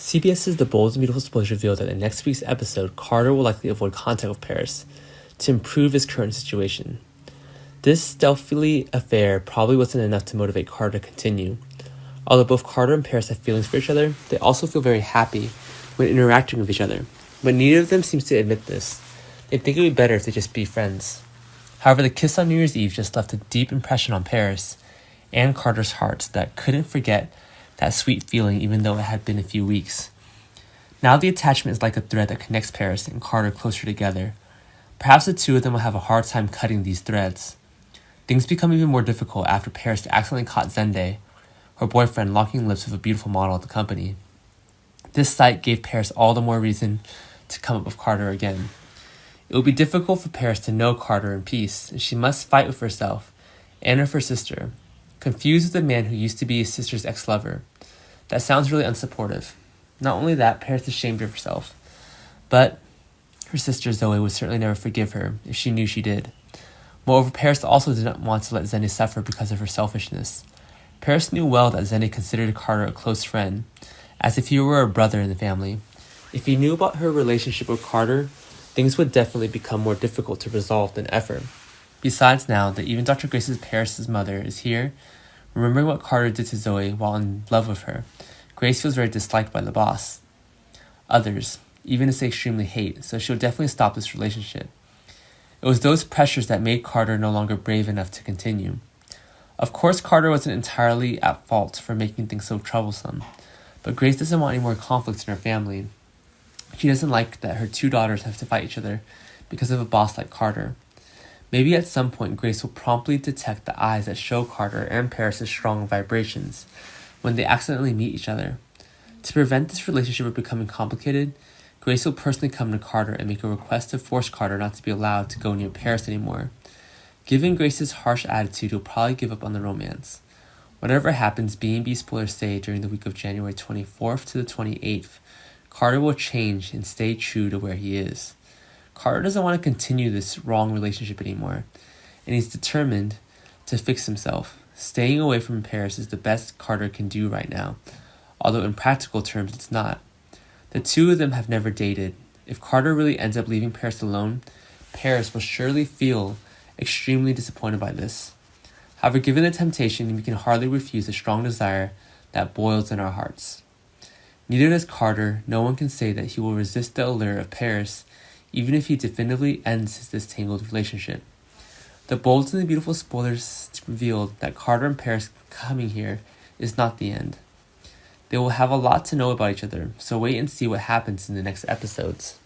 CBS's The Bold and Beautiful spoilers revealed that in next week's episode, Carter will likely avoid contact with Paris to improve his current situation. This stealthy affair probably wasn't enough to motivate Carter to continue. Although both Carter and Paris have feelings for each other, they also feel very happy when interacting with each other. But neither of them seems to admit this. They think it would be better if they just be friends. However, the kiss on New Year's Eve just left a deep impression on Paris and Carter's hearts that couldn't forget that sweet feeling even though it had been a few weeks. Now the attachment is like a thread that connects Paris and Carter closer together. Perhaps the two of them will have a hard time cutting these threads. Things become even more difficult after Paris accidentally caught Zende, her boyfriend, locking lips with a beautiful model at the company. This sight gave Paris all the more reason to come up with Carter again. It would be difficult for Paris to know Carter in peace, and she must fight with herself and with her sister, confused with the man who used to be his sister's ex-lover. That sounds really unsupportive. Not only that, Paris is ashamed of herself, but her sister Zoe would certainly never forgive her if she knew she did. Moreover, Paris also did not want to let Zende suffer because of her selfishness. Paris knew well that Zende considered Carter a close friend, as if he were a brother in the family. If he knew about her relationship with Carter, things would definitely become more difficult to resolve than ever. Besides, now that even Dr. Grace's Paris' mother is here, remembering what Carter did to Zoe while in love with her, Grace feels very disliked by the boss. Others, even to say extremely hate, so she'll definitely stop this relationship. It was those pressures that made Carter no longer brave enough to continue. Of course, Carter wasn't entirely at fault for making things so troublesome, but Grace doesn't want any more conflicts in her family. She doesn't like that her two daughters have to fight each other because of a boss like Carter. Maybe at some point Grace will promptly detect the eyes that show Carter and Paris' strong vibrations when they accidentally meet each other. To prevent this relationship from becoming complicated, Grace will personally come to Carter and make a request to force Carter not to be allowed to go near Paris anymore. Given Grace's harsh attitude, he'll probably give up on the romance. Whatever happens, B&B spoilers say during the week of January 24th to the 28th, Carter will change and stay true to where he is. Carter doesn't want to continue this wrong relationship anymore, and he's determined to fix himself. Staying away from Paris is the best Carter can do right now, although in practical terms it's not. The two of them have never dated. If Carter really ends up leaving Paris alone, Paris will surely feel extremely disappointed by this. However, given the temptation, we can hardly refuse the strong desire that boils in our hearts. Neither does Carter. No one can say that he will resist the allure of Paris, even if he definitively ends this tangled relationship. The Bold and the Beautiful spoilers revealed that Carter and Paris coming here is not the end. They will have a lot to know about each other, so wait and see what happens in the next episodes.